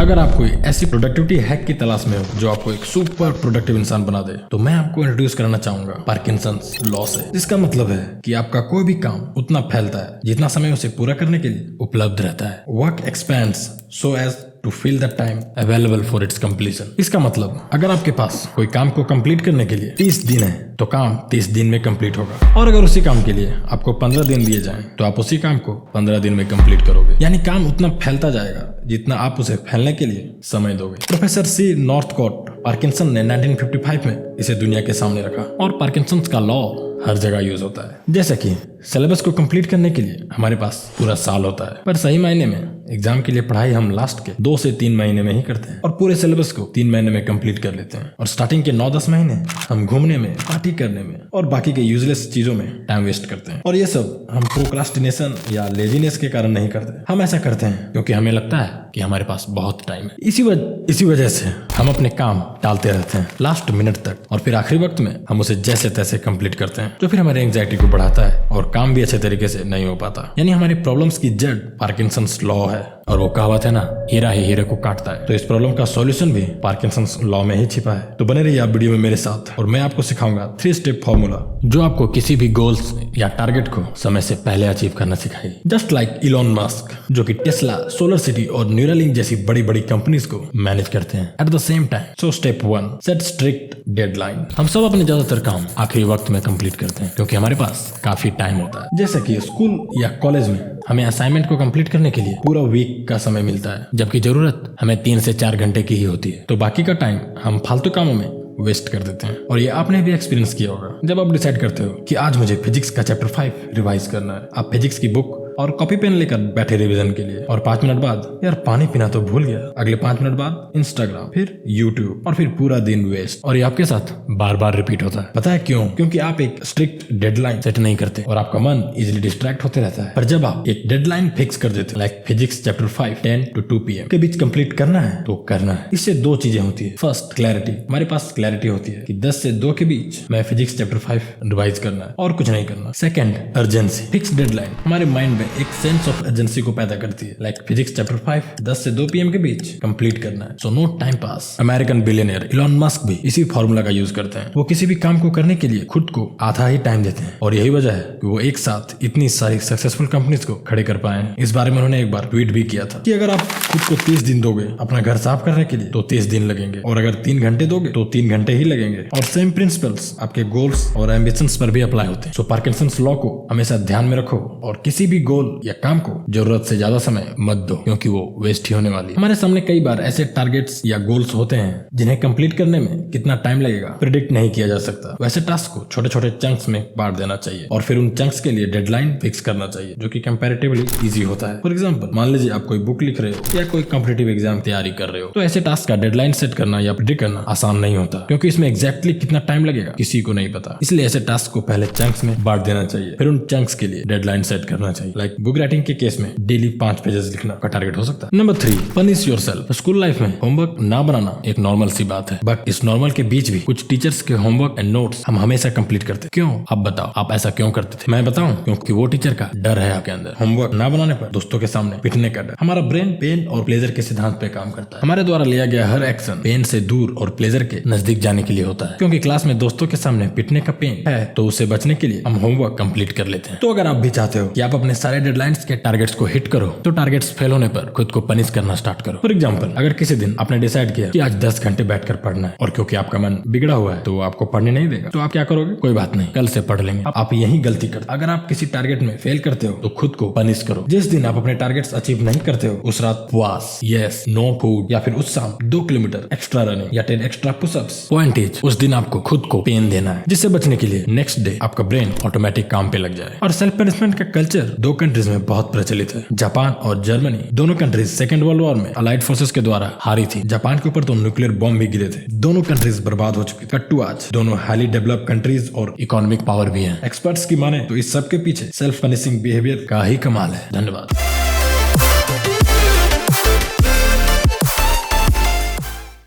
अगर आप कोई ऐसी प्रोडक्टिविटी हैक की तलाश में हो जो आपको एक सुपर प्रोडक्टिव इंसान बना दे, तो मैं आपको इंट्रोड्यूस करना चाहूंगा पार्किंसंस लॉ से, जिसका मतलब है कि आपका कोई भी काम उतना फैलता है जितना समय उसे पूरा करने के लिए उपलब्ध रहता है। Work expands so as to fill the time available for its completion. इसका मतलब अगर आपके पास कोई काम को कंप्लीट करने के लिए 30 दिन है तो काम 30 दिन में कंप्लीट होगा, और अगर उसी काम के लिए आपको 15 दिन दिए जाएं तो आप उसी काम को 15 दिन में कंप्लीट करोगे। यानी काम उतना फैलता जाएगा जितना आप उसे फैलने के लिए समय दोगे। प्रोफेसर सी नॉर्थकोट पार्किंसन ने 1955 में इसे दुनिया के सामने रखा, और पार्किंसंस का लॉ हर जगह यूज होता है। जैसे कि सिलेबस को कंप्लीट करने के लिए हमारे पास पूरा साल होता है, पर सही मायने में एग्जाम के लिए पढ़ाई हम लास्ट के 2 से 3 महीने में ही करते हैं, और पूरे सिलेबस को 3 महीने में कंप्लीट कर लेते हैं। और स्टार्टिंग के 9-10 महीने हम घूमने में, पार्टी करने में और बाकी के यूजलेस चीजों में टाइम वेस्ट करते हैं। और ये सब हम प्रोक्रास्टिनेशन या लेजीनेस के कारण नहीं करते। हम ऐसा करते हैं क्योंकि हमें लगता है कि हमारे पास बहुत टाइम है। इसी वजह से हम अपने काम टालते रहते हैं लास्ट मिनट तक, और फिर आखिरी वक्त में हम उसे जैसे तैसे कंप्लीट करते हैं, जो फिर हमारी एंजाइटी को बढ़ाता है और काम भी अच्छे तरीके से नहीं हो पाता। यानी हमारी प्रॉब्लम्स की जड़ पार्किंसंस लॉ है, और वो कहावत है ना, हीरा ही हीरे को काटता है। तो इस प्रॉब्लम का सॉल्यूशन भी पार्किंसंस लॉ में ही छिपा है। तो बने रहिए आप वीडियो में मेरे साथ, और मैं आपको सिखाऊंगा 3 स्टेप फॉर्मूला जो आपको किसी भी गोल्स या टारगेट को समय से पहले अचीव करना सिखाएगी। जस्ट लाइक इलॉन मस्क, जो कि टेस्ला, सोलर सिटी और न्यूरालिंक जैसी बड़ी बड़ी कंपनीज को मैनेज करते हैं at the same time. So step 1, set strict deadline. हम सब अपने ज्यादातर काम आखिरी वक्त में कंप्लीट करते हैं क्योंकि हमारे पास काफी टाइम होता है। जैसे कि स्कूल या कॉलेज में हमें असाइनमेंट को कंप्लीट करने के लिए पूरा वीक का समय मिलता है, जबकि जरूरत हमें 3 से 4 घंटे की ही होती है। तो बाकी का टाइम हम फालतू कामों में वेस्ट कर देते हैं। और ये आपने भी एक्सपीरियंस किया होगा, जब आप डिसाइड करते हो कि आज मुझे फिजिक्स का चैप्टर 5 रिवाइज करना है। आप फिजिक्स की बुक और कॉपी पेन लेकर बैठे रिवीजन के लिए, और 5 मिनट बाद यार पानी पीना तो भूल गया। अगले 5 मिनट बाद इंस्टाग्राम, फिर यूट्यूब, और फिर पूरा दिन वेस्ट। और ये आपके साथ बार बार रिपीट होता है। पता है क्यों? क्योंकि आप एक स्ट्रिक्ट डेडलाइन सेट नहीं करते और आपका मन इजिली डिस्ट्रैक्ट होते रहता है। पर जब आप एक डेडलाइन फिक्स कर देते हो, like physics chapter 5 10 to 2 PM के बीच कंप्लीट करना है तो करना है। इससे 2 चीजें होती है। First, clarity. हमारे पास क्लैरिटी होती है कि 10 से 2 के बीच मैं फिजिक्स चैप्टर 5 रिवाइज करना है और कुछ नहीं करना। Second, urgency. फिक्स डेडलाइन हमारे माइंड में एक सेंस ऑफ अर्जेंसी को पैदा करती है, लाइक फिजिक्स चैप्टर 5 10 से 2 PM के बीच कंप्लीट करना है, so no time pass. American billionaire Elon Musk भी इसी फॉर्मूला का यूज करते हैं। वो किसी भी काम को करने के लिए खुद को आधा ही टाइम देते हैं, और यही वजह है कि वो एक साथ इतनी सारी सक्सेसफुल कंपनीज को खड़े कर पाए हैं। इस बारे में उन्होंने एक बार ट्वीट भी किया था कि अगर आप खुद को 30 दिन दोगे अपना घर साफ करने के लिए तो 30 दिन लगेंगे, और अगर 3 घंटे दोगे तो 3 घंटे ही लगेंगे। और सेम प्रिंसिपल्स आपके गोल्स और एम्बिशंस पर भी अप्लाई होते हैं। सो पार्किंसंस लॉ को हमेशा ध्यान में रखो, और किसी भी गोल या काम को जरूरत से ज्यादा समय मत दो, क्योंकि वो वेस्ट ही होने वाली है। हमारे सामने कई बार ऐसे टारगेट्स या गोल्स होते हैं जिन्हें कंप्लीट करने में कितना टाइम लगेगा प्रिडिक्ट नहीं किया जा सकता। वैसे टास्क को छोटे छोटे चंक्स में बांट देना चाहिए, और फिर उन चंक्स के लिए डेडलाइन फिक्स करना चाहिए, जो कि कंपैरेटिवली इजी होता है। फॉर एग्जांपल, मान लीजिए आप कोई बुक लिख रहे हो या कोई कॉम्पिटिटिव एग्जाम तैयारी कर रहे हो, तो ऐसे टास्क का डेडलाइन सेट करना या प्रिडिक्ट करना आसान नहीं होता, क्योंकि इसमें एग्जैक्टली कितना टाइम लगेगा किसी को नहीं पता। इसलिए ऐसे टास्क को पहले चंक्स में बांट देना चाहिए, फिर उन चंक्स के लिए डेडलाइन सेट करना चाहिए। लाइक बुक राइटिंग के केस में डेली 5 पेजेस लिखना का टारगेट हो सकता है। Number 3, punish yourself. School life में होमवर्क ना बनाना एक नॉर्मल सी बात है, बट इस नॉर्मल के बीच भी कुछ टीचर्स के होमवर्क एंड नोट्स हम हमेशा कंप्लीट करते। क्यों? आप बताओ, आप ऐसा क्यों करते थे? मैं बताऊं, क्योंकि वो टीचर का डर है आपके अंदर। होमवर्क ना बनाने पर दोस्तों के सामने पिटने का डर। हमारा ब्रेन पेन और प्लेजर के सिद्धांत पे काम करता है। हमारे द्वारा लिया गया हर एक्शन पेन से दूर और प्लेजर के नजदीक जाने के लिए होता है, क्योंकि क्लास में दोस्तों के सामने पिटने का पेन है, तो उससे बचने के लिए हम होमवर्क कंप्लीट कर लेते हैं। तो अगर आप भी चाहते हो कि आप अपने सारे डेडलाइंस के टारगेट्स को हिट करो, तो टारगेट्स फेल होने पर खुद को पनिश करना स्टार्ट करो। फॉर एग्जांपल, अगर किसी दिन आपने डिसाइड किया कि आज 10 घंटे बैठकर पढ़ना है, और क्योंकि आपका मन बिगड़ा हुआ है तो वो आपको पढ़ने नहीं देगा, तो आप क्या करोगे? कोई बात नहीं, कल से पढ़ लेंगे। आप यही गलती करते। अगर आप किसी टारगेट में फेल करते हो तो खुद को पनिश करो। जिस दिन आप अपने टारगेट्स अचीव नहीं करते हो, उस रात उपवास, यस, नो फूड, या फिर उस शाम 2 किलोमीटर एक्स्ट्रा रनिंग या 10 एक्स्ट्रा पुशअप्स। पॉइंट इज, उस दिन आपको खुद को पेन देना है, जिससे बचने के लिए नेक्स्ट डे आपका ब्रेन ऑटोमेटिक काम पे लग जाए। और सेल्फ पनिशमेंट का कल्चर 2 कंट्रीज में बहुत प्रचलित है, जापान और जर्मनी। दोनों कंट्रीज सेकेंड वर्ल्ड वॉर में अलाइड फोर्सेस के द्वारा हारी थी। जापान के ऊपर तो न्यूक्लियर बॉम्ब भी गिरे थे। दोनों कंट्रीज बर्बाद हो चुकी। कट टू आज दोनों हाईली डेवलप कंट्रीज और इकोनॉमिक पावर भी हैं। एक्सपर्ट्स की माने तो इस सब के पीछे सेल्फ पनिशिंग बिहेवियर का ही कमाल है। धन्यवाद।